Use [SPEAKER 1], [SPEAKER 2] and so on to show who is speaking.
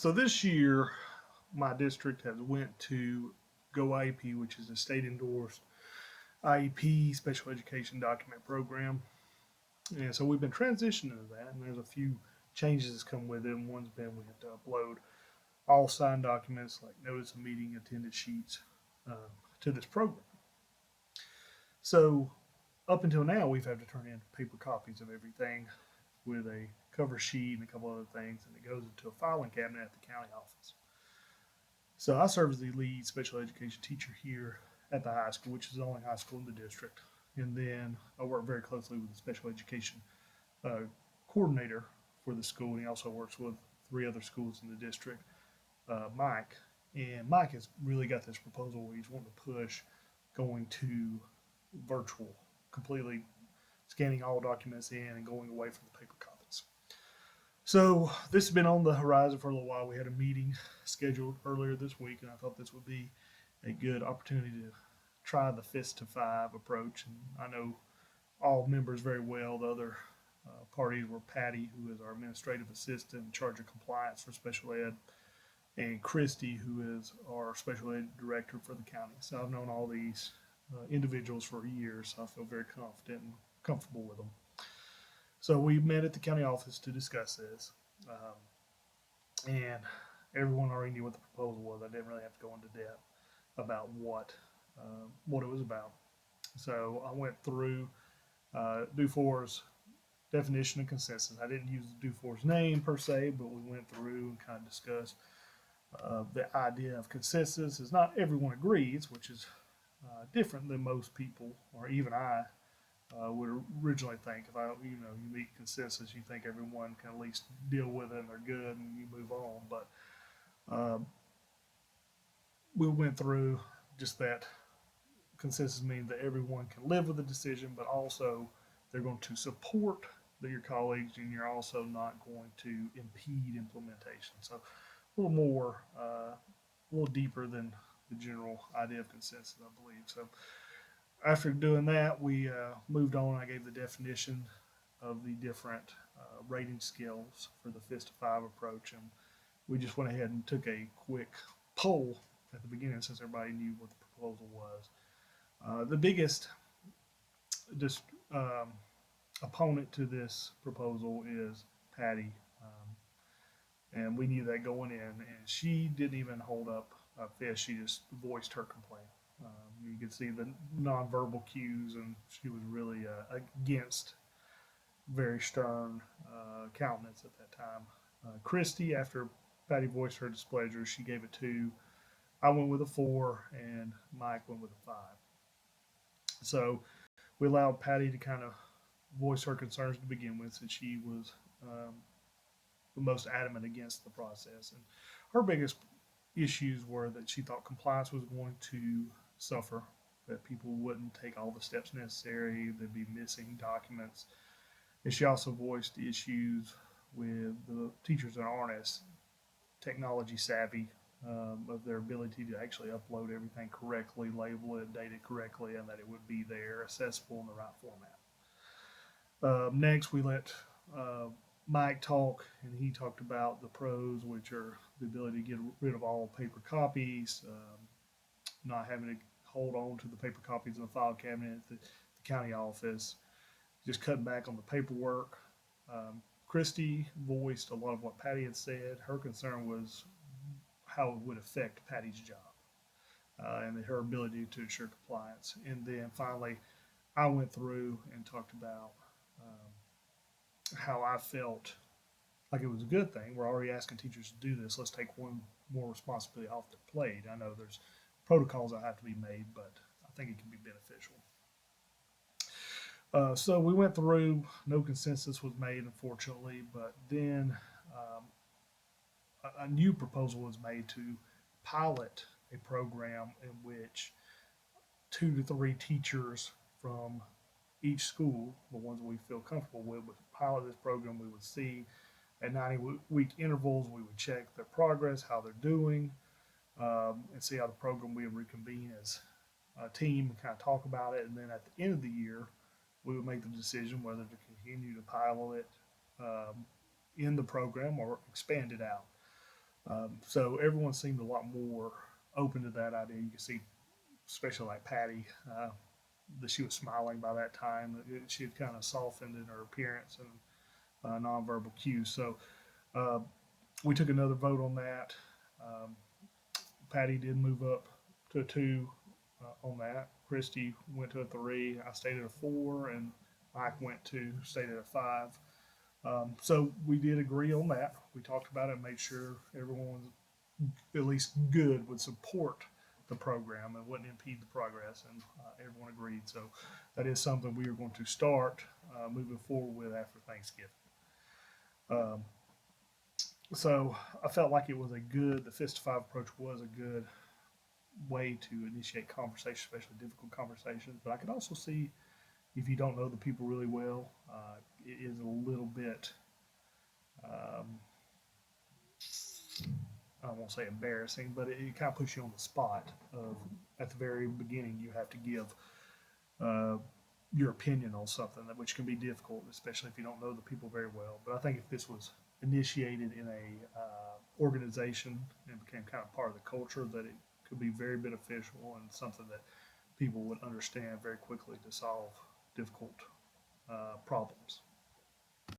[SPEAKER 1] So this year, my district has went to Go IEP, which is a state endorsed IEP special education document program. And so we've been transitioning to that, and there's a few changes that's come with it. And one's been we have to upload all signed documents like notice of meeting, attendance sheets uh, to this program. So up until now, we've had to turn in paper copies of everything with a cover sheet and a couple other things, and it goes into a filing cabinet at the county office. So I serve as the lead special education teacher here at the high school, which is the only high school in the district. And then I work very closely with the special education uh, coordinator for the school, and he also works with three other schools in the district, Mike. And Mike has really got this proposal where he's wanting to push going to virtual, completely scanning all documents in and going away from the paper copies. So this has been on the horizon for a little while. We had a meeting scheduled earlier this week, and I thought this would be a good opportunity to try the fist to five approach. And I know all members very well. The other parties were Patty, who is our administrative assistant in charge of compliance for special ed, and Christy, who is our special ed director for the county. So I've known all these individuals for years, so I feel very confident and comfortable with them. So we met at the county office to discuss this, and everyone already knew what the proposal was. I didn't really have to go into depth about what it was about. So I went through Dufour's definition of consensus. I didn't use Dufour's name per se, but we went through and kind of discussed the idea of consensus is not everyone agrees, which is different than most people, or even I would originally think. If you meet consensus, you think everyone can at least deal with it and they're good, and you move on. But uh, we went through just that consensus means that everyone can live with the decision, but also they're going to support your colleagues, and you're also not going to impede implementation. So a little more, a little deeper than the general idea of consensus, I believe. So after doing that, we moved on. I gave the definition of the different rating scales for the fist to five approach, and we just went ahead and took a quick poll at the beginning since everybody knew what the proposal was. The biggest just opponent to this proposal is Patty, and we knew that going in, and she didn't even hold up a fist. She just voiced her complaint. You could see the nonverbal cues, and she was really against very stern countenance at that time. Christy, after Patty voiced her displeasure, she gave it two. I went with a four, and Mike went with a five. So we allowed Patty to kind of voice her concerns to begin with, since she was the most adamant against the process. And her biggest issues were that she thought compliance was going to suffer, that people wouldn't take all the steps necessary, they'd be missing documents. And she also voiced issues with the teachers that aren't as technology savvy, of their ability to actually upload everything correctly, label it, date it correctly, and that it would be there, accessible in the right format. Next, we let Mike talk, and he talked about the pros, which are the ability to get rid of all paper copies, not having to hold on to the paper copies in the file cabinet at the county office, just cutting back on the paperwork. Christy voiced a lot of what Patty had said. Her concern was how it would affect Patty's job and her ability to ensure compliance. And then finally, I went through and talked about how I felt like it was a good thing. We're already asking teachers to do this. Let's take one more responsibility off their plate. I know there's protocols that have to be made, but I think it can be beneficial. So we went through. No consensus was made, unfortunately, but then a new proposal was made to pilot a program in which 2 to 3 teachers from each school, the ones we feel comfortable with, would pilot this program. We would see at 90-week intervals, we would check their progress, how they're doing, and see how the program we would reconvene as a team and kind of talk about it. And then at the end of the year, we would make the decision whether to continue to pilot it in the program or expand it out. So everyone seemed a lot more open to that idea. You can see, especially like Patty, that she was smiling by that time. She had kind of softened in her appearance and nonverbal cues. So uh, we took another vote on that. Um, Patty did move up to a two on that. Christy went to a three. I stayed at a four, and Mike went to stayed at a five. So we did agree on that. We talked about it and made sure everyone was at least good would support the program and wouldn't impede the progress, and everyone agreed. So that is something we are going to start moving forward with after Thanksgiving. Um, so I felt like it was the Fist of Five approach was a good way to initiate conversation, especially difficult conversations. But I could also see if you don't know the people really well, it is a little bit, um, I won't say embarrassing, but it kind of puts you on the spot of at the very beginning you have to give uh, your opinion on something, which can be difficult, especially if you don't know the people very well. But I think if this was initiated in a organization and became kind of part of the culture, that it could be very beneficial and something that people would understand very quickly to solve difficult problems.